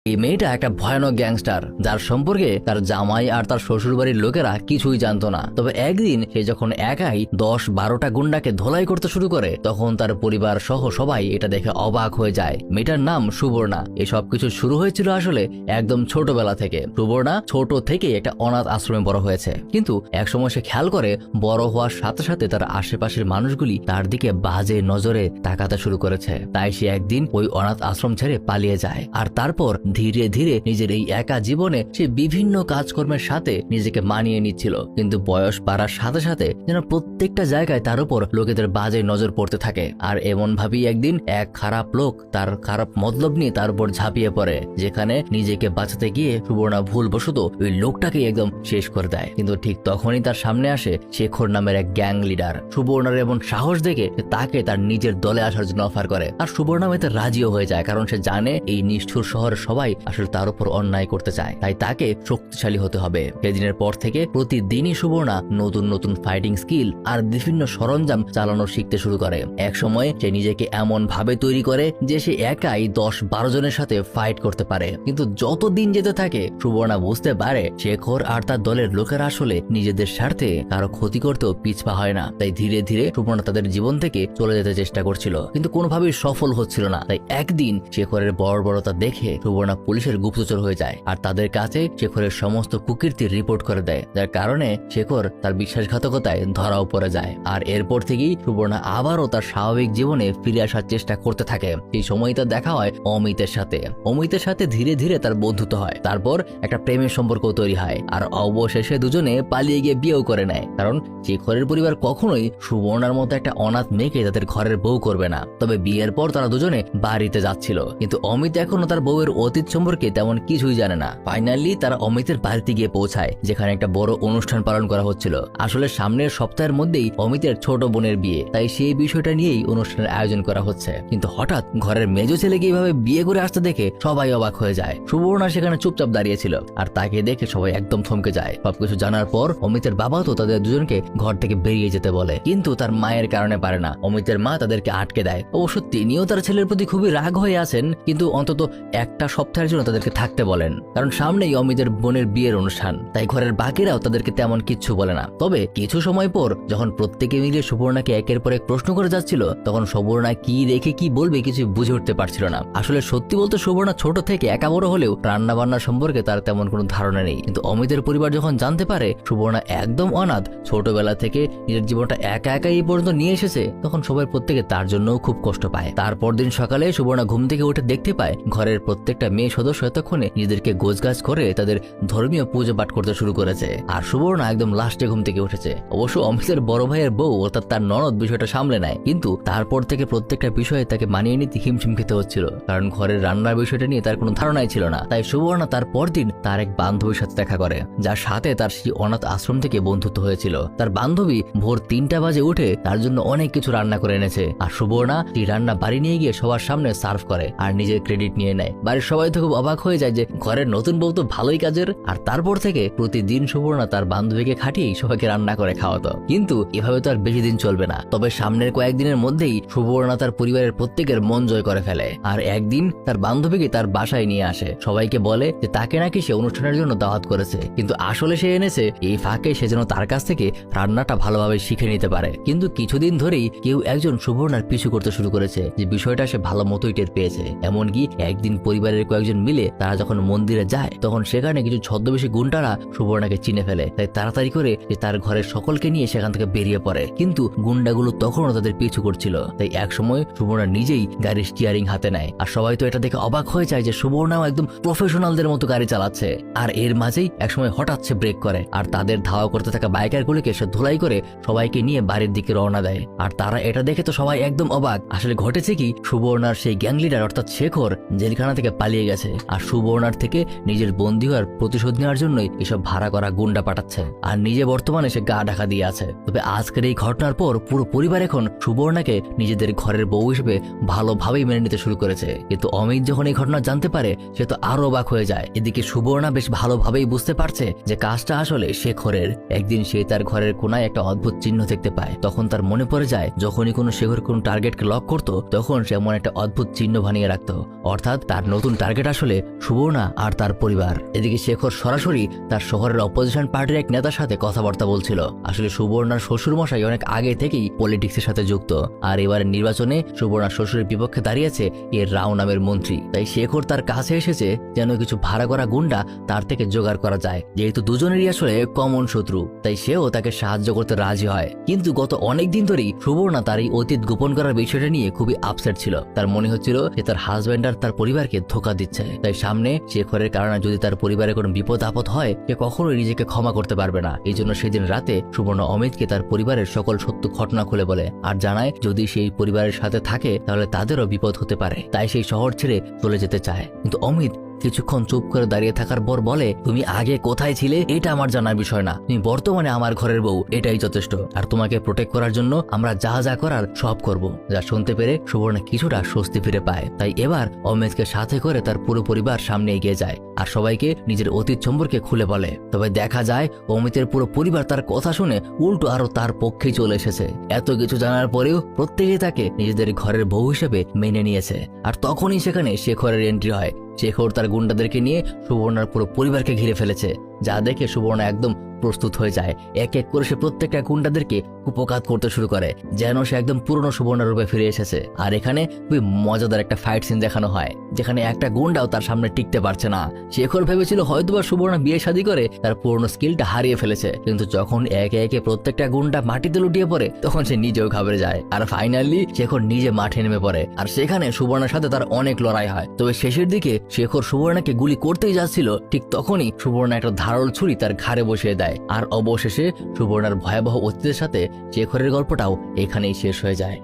এই মেয়েটা একটা ভয়ানক গ্যাংস্টার, যার সম্পর্কে তার জামাই আর তার শ্বশুরবাড়ির লোকেরা কিছুই জানতো না। তবে একদিন সে যখন একাই 10-12টা গুন্ডাকে ধোলাই করতে শুরু করে, তখন তার পরিবার সহ সবাই এটা দেখে অবাক হয়ে যায়। মেয়েটার নাম সুবর্ণা। এই সবকিছু শুরু হয়েছিল আসলে একদম ছোটবেলা থেকে। সুবর্ণা ছোট থেকে একটা অনাথ আশ্রমে বড় হয়েছে, কিন্তু একসময় সে খেয়াল করে বড় হওয়ার সাথে সাথে তার আশেপাশের মানুষগুলি তার দিকে বাজে নজরে তাকাতে শুরু করেছে। তাই সে একদিন ওই অনাথ আশ্রম ছেড়ে পালিয়ে যায়। আর তারপর ধীরে ধীরে নিজের এই একা জীবনে সে বিভিন্ন কাজকর্মের সাথে নিজেকে মানিয়ে নিচ্ছিল। কিন্তু বয়স বাড়ার সাথে সাথে যেন প্রত্যেকটা জায়গায় তার উপর লোকেদের বাজে নজর পড়তে থাকে। আর এমন ভাবেই একদিন এক খারাপ লোক তার খারাপ মতলব নিয়ে তার উপর ঝাঁপিয়ে পড়ে, যেখানে নিজেকে বাঁচাতে গিয়ে সুবর্ণা ভুলবশত ওই লোকটাকে একদম শেষ করে দেয়। কিন্তু ঠিক তখনই তার সামনে আসে শেখর নামের এক গ্যাং লিডার। সুবর্ণার এমন সাহস দেখে তাকে তার নিজের দলে আসার জন্য অফার করে। আর সুবর্ণা এতে রাজিও হয়ে যায়, কারণ সে জানে এই নিষ্ঠুর শহরের সবাই আসলে তার উপর অন্যায় করতে চায়, তাই তাকে শক্তিশালী হতে হবে। সেদিনের পর থেকে প্রতিদিনই সুবর্ণা নতুন নতুন ফাইটিং স্কিল আর বিভিন্ন সরঞ্জাম চালানো শিখতে শুরু করে। এক সময় সে নিজেকে এমন ভাবে তৈরি করে যে সে একাই 10-12 জনের সাথে ফাইট করতে পারে। কিন্তু যত দিন যেতে থাকে সুবর্ণা বুঝতে পারে শেখর আর তার দলের লোকেরা আসলে নিজেদের স্বার্থে কারো ক্ষতি করতেও পিছপা হয় না। তাই ধীরে ধীরে সুবর্ণা তাদের জীবন থেকে চলে যেতে চেষ্টা করছিল, কিন্তু কোনোভাবেই সফল হচ্ছিল না। তাই একদিন শেখরের বর্বরতা দেখে সুবর্ণা পুলিশের গুপ্তচর হয়ে যায়, আর তাদের কাছে শেখরের সমস্ত কুকীর্তির রিপোর্ট করে দেয়, যার কারণে শেখর তার বিশ্বাসঘাতকতায় ধরাও পড়ে যায়। আর এরপর থেকেই সুবর্ণা আবারও তার স্বাভাবিক জীবনে ফিরে আসার চেষ্টা করতে থাকে। এই সময় তার দেখা হয় অমিতের সাথে। অমিতের সাথে ধীরে ধীরে তার বন্ধুত্ব হয়, তারপর একটা প্রেমের সম্পর্ক তৈরি হয়, আর অবশেষে দুজনে পালিয়ে গিয়ে বিয়েও করে নেয়। কারণ শেখরের পরিবার কখনোই সুবর্ণার মতো একটা অনাথ মেয়েকে তাদের ঘরের বউ করবে না। তবে বিয়ের পর তারা দুজনে বাড়িতে যাচ্ছিল, কিন্তু অমিত এখনো তার বউয়ের অতীত সম্পর্কে তেমন কিছুই জানে না। ফাইনালি তারা অমিতের বাড়িতে গিয়ে পৌঁছায়, যেখানে একটা বড় অনুষ্ঠান পালন করা হচ্ছিল। আসলে সামনের সপ্তাহের মধ্যেই অমিতের ছোট বোনের বিয়ে, তাই সেই বিষয়টা নিয়েই অনুষ্ঠানের আয়োজন করা হচ্ছে। কিন্তু হঠাৎ ঘরের মেজো ছেলেকে এইভাবে বিয়ে করে আসতে দেখে সবাই অবাক হয়ে যায়। সুবর্ণা সেখানে চুপচাপ দাঁড়িয়েছিল, আর তাকে দেখে সবাই একদম থমকে যায়। সবকিছু জানার পর অমিতের বাবা তো তাদের দুজনকে ঘর থেকে বেরিয়ে যেতে বলে, কিন্তু তার মায়ের কারণে পারে না। অমিতের মা তাদেরকে আটকে দেয়। অবশ্য তিনিও তার ছেলের প্রতি খুবই রাগ হয়ে আছেন, কিন্তু অন্তত একটা সপ্তাহের জন্য তাদেরকে থাকতে বলেন, কারণ সামনেই অমিতের বোনের বিয়ের অনুষ্ঠান। তাই ঘরের বাকিরাও তাদেরকে তেমন কিচ্ছু বলে না। তবে কিছু সময় পর যখন প্রত্যেকে মিলে সুবর্ণাকে একের পর এক প্রশ্ন করে যাচ্ছিল, তখন সুবর্ণা কি রেখে কি বলবে কিছু বুঝে উঠতে পারছিল না। আসলে সত্যি বলতে সুবর্ণা ছোট থেকে একা বড় হলেও রান্না বান্না সম্পর্কে তার তেমন কোনো ধারণা নেই। কিন্তু অমিতের পরিবার যখন জানতে পারে সুবর্ণা একদম অনাথ, ছোটবেলা থেকে নিজের জীবনটা একা একা এই পর্যন্ত নিয়ে এসেছে, তখন সবাই প্রত্যেকে তার জন্যও খুব কষ্ট পায়। তারপর দিন সকালে সুবর্ণা ঘুম থেকে উঠে দেখতে পায় ঘরের প্রত্যেকটা মেয়ে সদস্য এতক্ষণে নিজেদেরকে গোছগাছ করে তাদের ধর্মীয় পুজো পাঠ করতে শুরু করেছে, আর সুবর্ণা একদম লাস্টে ঘুম থেকে উঠেছে। অবশ্য অমিতের বড় ভাইয়ের বউ অর্থাৎ তার ননদ বিষয়টা সামলে নেয়, কিন্তু তারপর থেকে প্রত্যেকটা বিষয়ে তাকে মানিয়ে নিতে হিমশিম খেতে হচ্ছিল, কারণ ঘরের রান্নার বিষয়টা নিয়ে তার কোনো ধারণাই ছিল না। তাই সুবর্ণা তার পরদিন তার এক বান্ধবীর সাথে দেখা করে, যার সাথে তার সেই অনাথ আশ্রম থেকে বন্ধুত্ব হয়েছিল। তার বান্ধবী ভোর 3টা বাজে উঠে তার জন্য অনেক কিছু রান্না করে এনেছে, আর সুবর্ণা এই রান্না বাড়ি নিয়ে গিয়ে সবার সামনে সার্ভ করে আর নিজের ক্রেডিট নিয়ে নেয়। বাড়ির সবাই তো খুব অবাক হয়ে যায় যে ঘরের নতুন বউ তো ভালোই কাজের। আর তারপর থেকে প্রতিদিন সুবর্ণা তার বান্ধবীকে খাটিয়েই সবাইকে রান্না করে খাওয়াতো। কিন্তু এভাবে তো আর বেশি দিন চলবে না। তবে সামনের কয়েকদিনের মধ্যেই সুবর্ণা তার পরিবারের প্রত্যেকের মন জয় করে ফেলে, আর একদিন তার বান্ধবীকে তার বাসায় নিয়ে আসে। সবাইকে বলে যে তাকে নাকি সে অনুষ্ঠানের জন্য দাওয়াত করেছে, কিন্তু আসলে সে এনেছে এই ফাঁকে সে যেন তার কাছ থেকে রান্নাটা ভালোভাবে শিখে নিতে পারে। কিন্তু কিছুদিন ধরেই কেউ একজন সুবর্ণার পিছু করতে শুরু করেছে, যে বিষয়টা সে ভালো মতোই টের পেয়েছে। এমনকি একদিন পরিবারের কয়েকজন মিলে তারা যখন মন্দিরে যায়, তখন সেখানে কিছু ছদ্মবেশী গুন্ডারা সুবর্ণাকে চিনে ফেলে। তাই তাড়াতাড়ি করে যে তার ঘরের সকলকে নিয়ে সেখান থেকে বেরিয়ে পড়ে, কিন্তু গুন্ডাগুলো তখনও তাদের পিছু করছিল। তাই একসময় সুবর্ণা নিজেই গাড়ির স্টিয়ারিং হাতে নেয়, আর সবাই তো এটা দেখে অবাক হয়ে যায় যে সুবর্ণাও একদম প্রফেশনালদের মতো গাড়ি চালাচ্ছে। আর এর মাঝেই একসময় হঠাৎ সে ব্রেক করে, আর তাদের ধাওয়া করতে থাকা বাইকারগুলোকে সে ধুলাই করে সবাইকে নিয়ে বাড়ির দিকে রওনা দেয়। আর তারা এটা দেখে তো সবাই একদম অবাক। আসলে ঘটেছে কি, সুবর্ণার সেই গ্যাং লিডার অর্থাৎ শেখর জেলখানা থেকে পালিয়ে গেছে, আর সুবর্ণার থেকে নিজের বন্দী হওয়ার প্রতিশোধ নেওয়ার জন্যই এসব ভাড়া করা গুন্ডা পাঠাচ্ছে, আর নিজে বর্তমানে সে গা ঢাকা দিয়ে আছে। তবে আজকের এই ঘটনার পর পুরো পরিবার এখন সুবর্ণাকে নিজেদের ঘরের বউ হিসেবে ভালোভাবেই মেনে নিতে শুরু করেছে। কিন্তু অমিত যখন এই ঘটনা জানতে পারে, সে তো আরো অবাক হয়ে যায়। এদিকে সুবর্ণা বেশ ভালোভাবেই বুঝতে পারছে যে কাজটা আসলে শেখরের। একদিন সে তার ঘরের কোনায় একটা অদ্ভুত চিহ্ন দেখতে পায়, তখন তার মনে পড়ে যায় যখনই কোনো শেখর কোনো টার্গেটকে লক করতো, তখন সে এমন একটা অদ্ভুত চিহ্ন বানিয়ে রাখতো, অর্থাৎ তার নতুন টার্গেট টার্গেট আসলে সুবর্ণা আর তার পরিবার। এদিকে শেখর সরাসরি তার শহরের অপোজিশন পার্টির এক নেতার সাথে কথাবার্তা বলছিল। আসলে সুবর্ণার শ্বশুর মশাই অনেক আগে থেকেই পলিটিক্সের সাথে যুক্ত, আর এবারের নির্বাচনে সুবর্ণার শ্বশুরের বিপক্ষে দাঁড়িয়েছে এর রাও নামের মন্ত্রী। তাই শেখর তার কাছে এসেছে যেন কিছু ভাড়া করা গুন্ডা তার থেকে জোগাড় করা যায়। যেহেতু দুজনেরই আসলে কমন শত্রু, তাই সেও তাকে সাহায্য করতে রাজি হয়। কিন্তু গত অনেক দিন ধরেই সুবর্ণা তার এই অতীত গোপন করার বিষয়টা নিয়ে খুবই আপসেট ছিল। তার মনে হচ্ছিল যে তার হাজব্যান্ড আর তার পরিবারকে ধোঁকা দিচ্ছে। তাই সামনে শেখরের কারণে যদি তার পরিবারে কোনো বিপদ আপদ হয়, সে কখনোই নিজেকে ক্ষমা করতে পারবে না। এই জন্য সেদিন রাতে সুবর্ণা অমিতকে তার পরিবারের সকল সত্য ঘটনা খুলে বলে আর জানায় যদি সেই পরিবারের সাথে থাকে তাহলে তাদেরও বিপদ হতে পারে। তাই সেই শহর ছেড়ে চলে যেতে চায়। কিন্তু অমিত কিছুক্ষণ চুপ করে দাঁড়িয়ে থাকার পর বলে, তুমি আগে কোথায় ছিলে এটা আমার জানার বিষয় না, তুমি বর্তমানে আমার ঘরের বউ, এটাই যথেষ্ট। আর তোমাকে প্রোটেক্ট করার জন্য আমরা যা যা করার সব করব। যা শুনতে পেরে সুবর্ণা কিছুটা স্বস্তি ফিরে পায়। তাই এবার অমিতকে সাথে করে তার পুরো পরিবার সামনে এগিয়ে যায় আর সবাইকে নিজের অতীত সম্পর্কে খুলে বলে। তবে দেখা যায় অমিতের পুরো পরিবার তার কথা শুনে উল্টো আরো তার পক্ষেই চলে এসেছে। এত কিছু জানার পরেও প্রত্যেকেই তাকে নিজেদের ঘরের বউ হিসেবে মেনে নিয়েছে। আর তখনই সেখানে শেখরের এন্ট্রি হয়। শেখর তার গুন্ডাদেরকে নিয়ে সুবর্ণার পুরো পরিবারকে ঘিরে ফেলেছে, যা দেখে সুবর্ণা একদম প্রস্তুত হয়ে যায়। এক এক করে সে প্রত্যেকটা গুন্ডাদেরকে কুপকাত করতে শুরু করে যেন সে একদম পুরনো সুবর্ণা রূপে ফিরে এসেছে। আর এখানে খুবই মজাদার একটা ফাইট সিন দেখানো হয়, যেখানে একটা গুন্ডাও তার সামনে টিকতে পারছে না। শেখর ভেবেছিল হয়তোবা সুবর্ণা বিয়ে শাদী করে তার পুরনো স্কিলটা হারিয়ে ফেলেছে, কিন্তু যখন একে একে প্রত্যেকটা গুন্ডা মাটিতে লুটিয়ে পড়ে তখন সে নিজেও ঘাবড়ে যায়। আর ফাইনালি শেখর নিজে মাঠে নেমে পড়ে আর সেখানে সুবর্ণার সাথে তার অনেক লড়াই হয়। তবে শেষের দিকে শেখর সুবর্ণাকে গুলি করতেই যাচ্ছিল, ঠিক তখনই সুবর্ণা একটা ধারালো ছুরি তার ঘাড়ে বসিয়ে দেয়। আর অবশেষে সুবর্ণার ভয়াবহ অতীতের সাথে শেখরের গল্পটাও এখানেই শেষ হয়ে যায়।